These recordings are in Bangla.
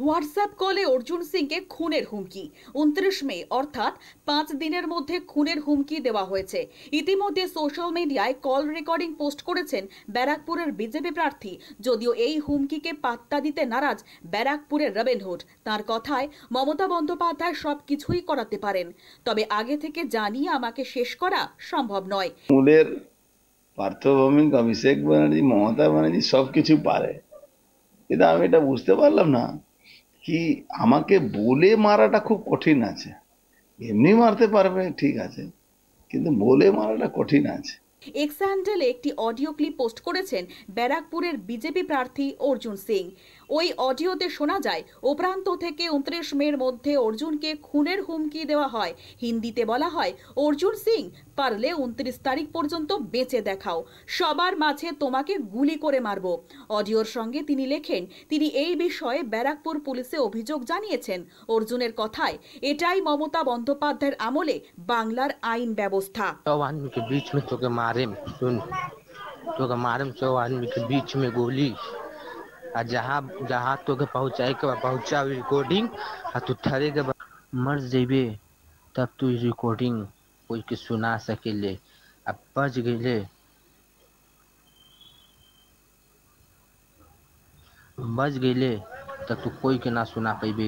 হোয়াটসঅ্যাপ কলে অর্জুন সিংকে খুনের হুমকি। 29 মে অর্থাৎ 5 দিনের মধ্যে খুনের হুমকি দেওয়া হয়েছে। ইতিমধ্যে সোশ্যাল মিডিয়ায় কল রেকর্ডিং পোস্ট করেছেন ব্যারাকপুরের বিজেপি প্রার্থী। যদিও এই হুমকিকে পাত্তা দিতে নারাজ ব্যারাকপুরের রবিনহুড। তার কথায় মমতা বন্দ্যোপাধ্যায় সবকিছুই করাতে পারেন, তবে আগে থেকে জানিয়ে আমাকে শেষ করা সম্ভব নয়। তৃণমূলের পার্থভৌমিক অভিষেক ব্যানার্জি, মমতা ব্যানার্জি সবকিছু পারে, কিন্তু আমি এটা বুঝতে পারলাম না কি আমাকে বলে মারাটা খুব কঠিন আছে। এমনি মারতে পারবে ঠিক আছে, কিন্তু বলে মারাটা কঠিন আছে। এক্স হ্যান্ডেলে একটি অডিও ক্লিপ পোস্ট করেছেন ব্যারাকপুরের বিজেপি প্রার্থী অর্জুন সিং। ওই অডিওতে শোনা যায় ও প্রান্ত থেকে 29 মের মধ্যে অর্জুনকে খুনের হুমকি দেওয়া হয়। হিন্দিতে বলা হয়, অর্জুন সিং পারলে 29 তারিখ পর্যন্ত বেঁচে দেখাও, সবার মাঝে তোমাকে গুলি করে মারবো। অডিওর সঙ্গে তিনি লেখেন তিনি এই বিষয়ে ব্যারাকপুর পুলিশে অভিযোগ জানিয়েছেন। অর্জুনের কথায় এটাই মমতা বন্দ্যোপাধ্যায়ের আমলে বাংলার আইন ব্যবস্থা। आदमी के बीच में तो के मारे सुन तो के मारे 100 आदमी के बीच में गोली आ जहाँ जहाँ तो के पहुँचाए के पहुँचा रिकॉर्डिंग आ तू ठहरे के मर जेबे तब तू रिकॉर्डिंग कोई के सुना सकेले। अब बच गईले तब तू कोई के ना सुना पाइबे।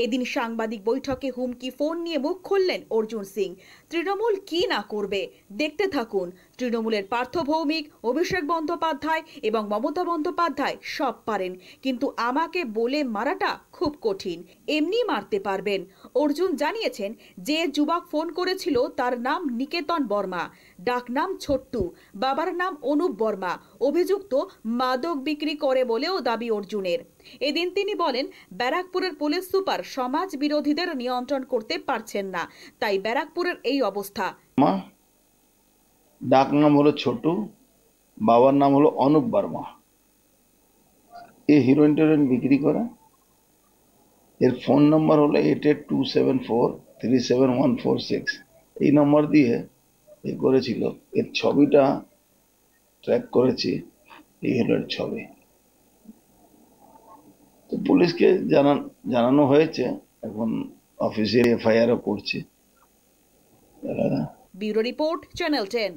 এদিন সাংবাদিক বৈঠকে হুমকি ফোন নিয়ে মুখ খুললেন অর্জুন সিং। তৃণমূল কি না করবে দেখতে থাকুন। তৃণমূলের পার্থ ভৌমিক, অভিষেক বন্দ্যোপাধ্যায় এবং মমতা বন্দ্যোপাধ্যায় সব পারেন, কিন্তু আমাকে বলে মারাটা খুব কঠিন। এমনি মারতে পারবেন। অর্জুন জানিয়েছেন যে যুবক ফোন করেছিল তার নাম নিকেতন বর্মা, ডাকনাম ছোট্টু, বাবার নাম অনুপ বর্মা। অভিযুক্ত মাদক বিক্রি করে বলেও দাবি অর্জুনের। এদিন তিনি বলেন ব্যারাকপুরের পুলিশ সুপার সমাজ বিরোধীদের নিয়ন্ত্রণ করতে পারছেন না, তাই ব্যারাকপুরের এই অবস্থা। ডাক নাম হলো ছোটু, বাবার নাম হলো অনুপ বর্মা। এ হিরোইন টেরোইন বিক্রি করে। এর ফোন নাম্বার হলো 8827437146। এই নম্বর দিয়ে এ করেছিল। এর ছবিটা ট্র্যাক করেছি, এই হলো এর ছবি। তো পুলিশকে জানানো হয়েছে, এখন অফিসিয়ালি এফআইআরও করছে। Bureau report, channel 10।